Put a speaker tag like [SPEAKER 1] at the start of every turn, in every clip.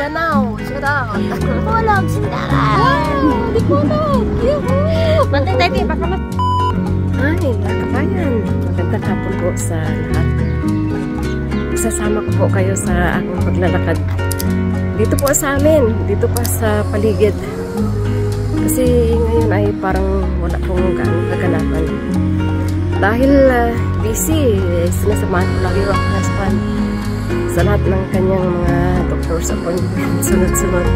[SPEAKER 1] Mindanao. Shout out. Dipolog, Sindaran. Wow, Dipolog. Yuhu. Bantay tayo, baka mas... Ay, mga kabayan. Magandang hapon po sa lahat. Isasama ko po kayo sa aking paglalakad. Dito po sa amin. Dito pa sa paligid. Kasi ngayon ay parang wala pong gaano kaganapan. Dahil busy, sinasamahan ko lagi yung husband sa lahat ng kanyang mga doctor's appointment, sunod-sunod.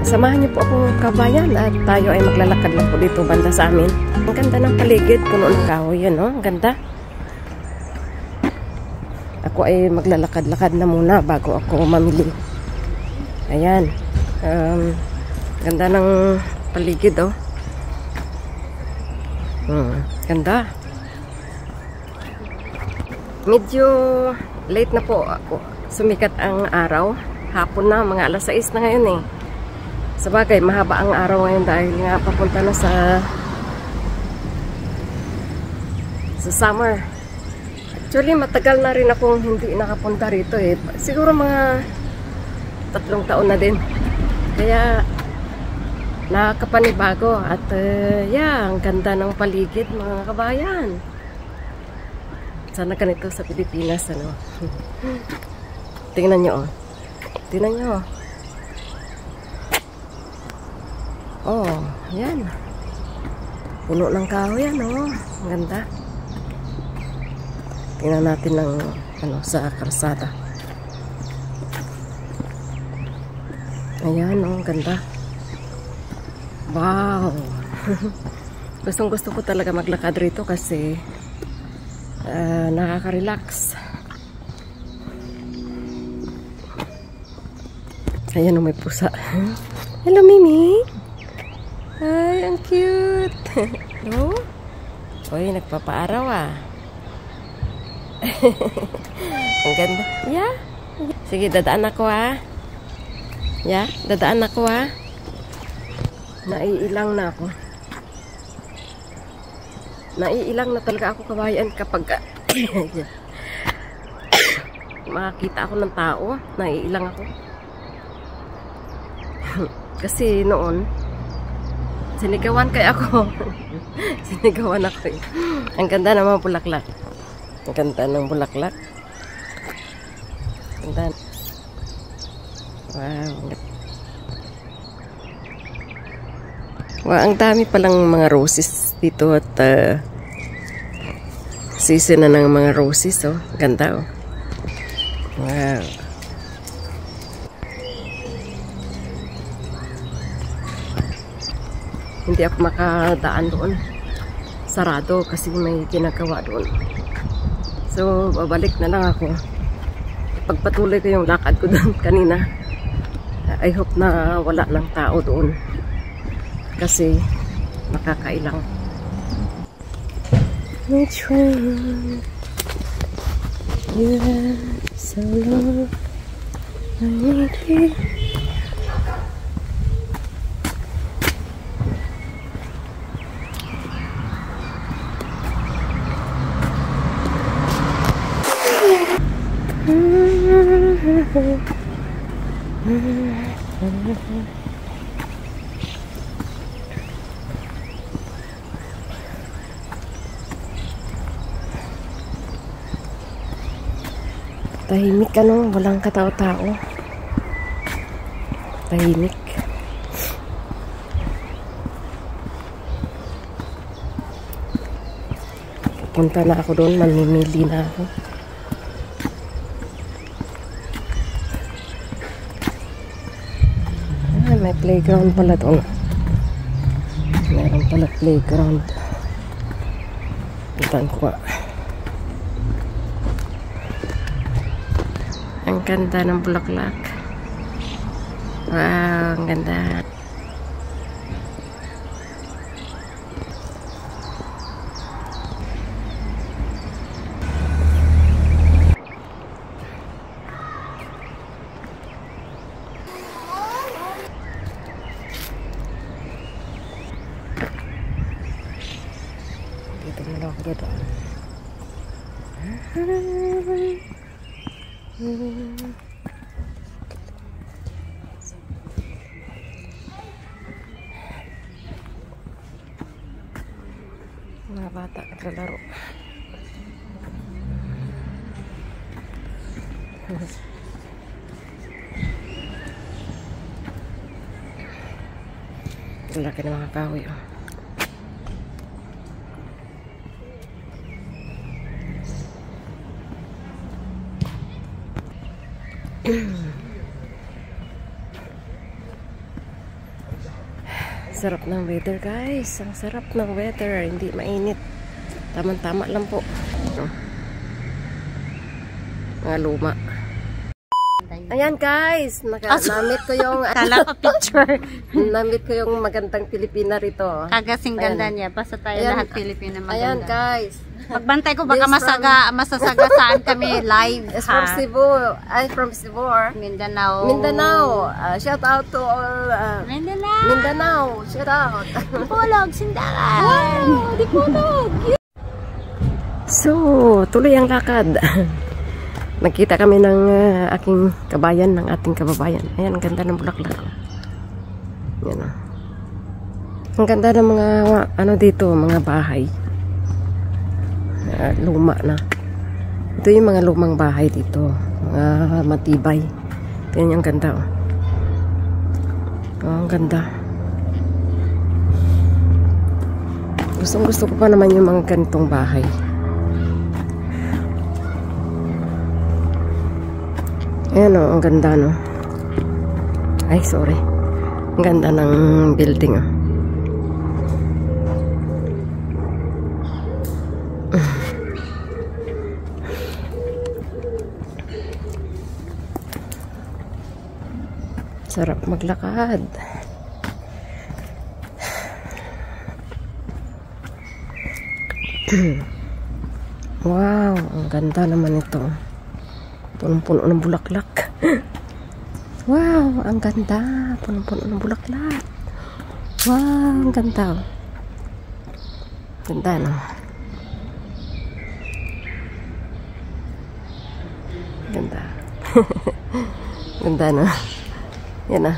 [SPEAKER 1] Samahan niyo po ako kabayan at tayo ay maglalakad lang po dito banda sa amin. Ang ganda ng paligid, puno ng kahoy yan, no? Ang ganda. Ako ay maglalakad-lakad na muna bago ako mamili. Ayan. Ganda ng paligid, oh. Ganda. Medyo late na po ako. Sumikat ang araw. Hapon na, mga alas 6 na ngayon eh. Sabagay, mahaba ang araw ngayon dahil nga papunta na sa summer. Actually, matagal na rin akong hindi nakapunta rito eh. Siguro mga 3 taon na din. Kaya nakakapanibago at yeah, ang ganda ng paligid mga kabayan. Sana ganito sa Pilipinas, ano. Tingnan nyo, oh. Tingnan nyo. Oh, yan. Puno ng kahoy yan, oh. Ang ganda. Tingnan natin ng ano sa karsada. Ayan, oh, ganda. Wow. Gustong-gusto ko talaga maglakad rito kasi nakaka-relax. Ayan, oh, may pusa. Hello, Mimi. Ay, ang cute. No? Uy, nagpapaaraw ah. Ang ganda. Yeah. Sige, dadaan ako ah. Yeah, dadaan ako ah. Naiilang na ako. Naiilang na talaga ako kabayan kapag makakita ako ng tao. Naiilang ako. Kasi noon sinigawan kaya ako. Sinigawan ako eh. Ang ganda naman bulaklak. Ang ganda ng bulaklak. Ang ganda. Wow. Wow, ang dami palang mga roses dito at season na ng mga roses, oh. Ganda, oh. Wow. Hindi ako makadaan doon. Sarado kasi may ginagawa doon. So, babalik na lang ako. Pagpatuloy ko yung lakad ko doon kanina. I hope na wala lang tao doon. Kasi makakailang. Which one? You are so long. I need you. Tahimik, ano, walang katao-tao. Tahimik. Punta na ako doon, mamimili na ako. May playground pala doon. Meron pala playground. Puntaan ko. Ang ganda ng bulaklak. Wow, ang ganda. Dito na ako dito. Mga bata naglalaro. Laki ng mga kahoy. Oh. Sarap ng weather, guys. Ang sarap ng weather. Hindi mainit. Tama-tama lang po. Mga luma. Ayan, guys. Namit ko yung
[SPEAKER 2] Kala ko picture.
[SPEAKER 1] namit ko yung magandang Pilipina rito.
[SPEAKER 2] Kagasing ganda niya. Basta tayo
[SPEAKER 1] Ayan.
[SPEAKER 2] lahat Pilipina maganda.
[SPEAKER 1] Ayan, guys.
[SPEAKER 2] Pagbantay ko baka masasagasaan kami live.
[SPEAKER 1] It's from Cebu. I'm from Cebu.
[SPEAKER 2] Mindanao.
[SPEAKER 1] Mindanao. Shout out to all
[SPEAKER 2] Mindanao.
[SPEAKER 1] Mindanao. Shout out.
[SPEAKER 2] Dipolog, Sindaran.
[SPEAKER 1] Wow, Dipolog. So, tuloy ang lakad. Nagkita kami ng aking kabayan, ng ating kababayan. Ayan, ang ganda ng bulaklak. Yan o. Ang ganda ng mga ano dito, mga bahay. Luma na. Ito yung mga lumang bahay dito. Mga matibay. Tingnan yung ganda. Oh, ang ganda. Gusto ko pa naman yung mga ganitong bahay. Ayan o, ang ganda no. Ay, sorry. Ang ganda ng building oh. Sarap maglakad. Wow, ang ganda naman ito. Punong-puno ng bulaklak. Wow, ang ganda. Punong-puno ng bulaklak. Wow, ang ganda. Ganda, no? Ganda. Ganda, no? Yan na.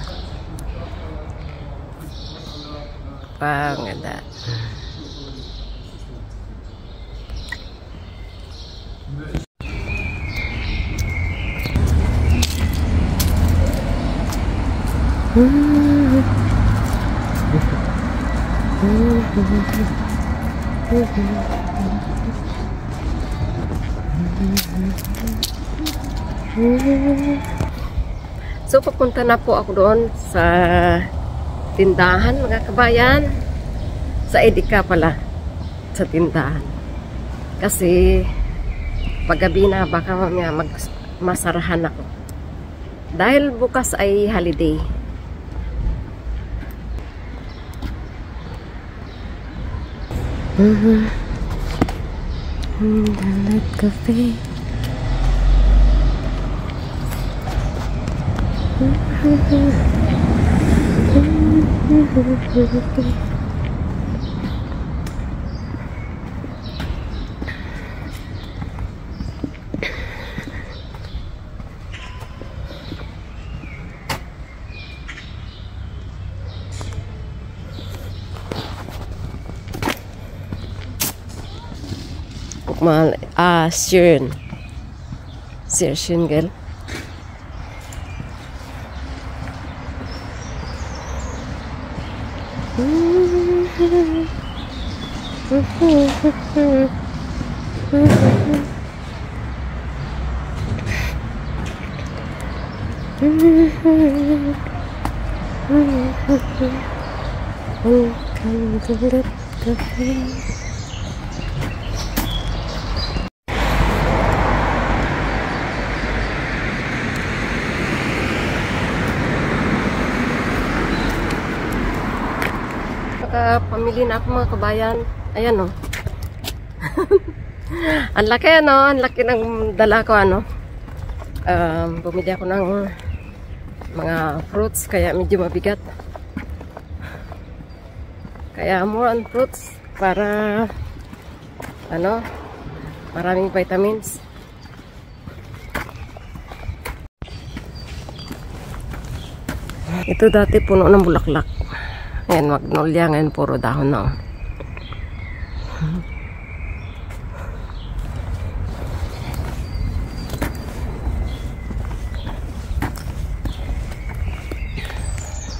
[SPEAKER 1] Wow, ang ganda. So, papunta na po ako doon sa tindahan, mga kabayan. Sa Edeka pala. Sa tindahan. Kasi, paggabi na, baka mamaya masarahan ako. Dahil bukas ay holiday. Dalat Cafe. Mal, schön. Sehr schön, gell? Pamili na ako, mga kabayan. Ayan o. Ang laki ano, ang laki ng dala ko ano. Bumili ako ng mga fruits kaya medyo mabigat. Kaya more on fruits para ano, maraming vitamins. Ito dati puno ng bulaklak. Ayan, magnolia. Ngayon puro dahon na.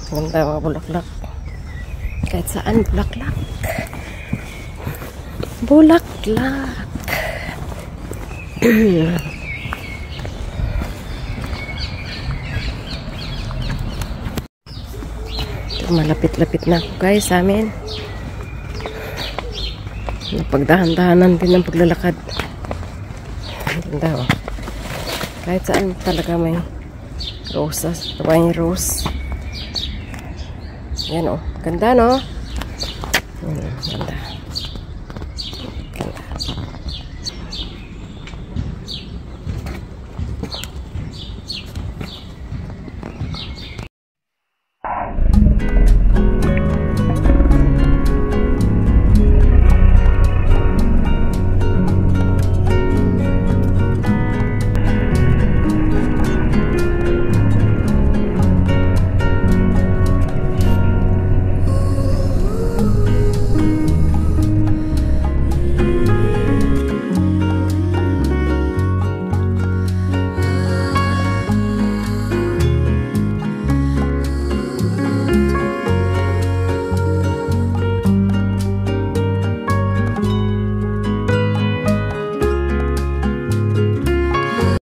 [SPEAKER 1] Ganda mga bulaklak. Kahit saan bulaklak. Bulaklak. Malapit-lapit na ako guys sa amin. Napagdahan-dahanan din ng paglalakad. Ganda oh. Kahit saan talaga may rosas. May rose. Yan oh. Ganda no? Ganda.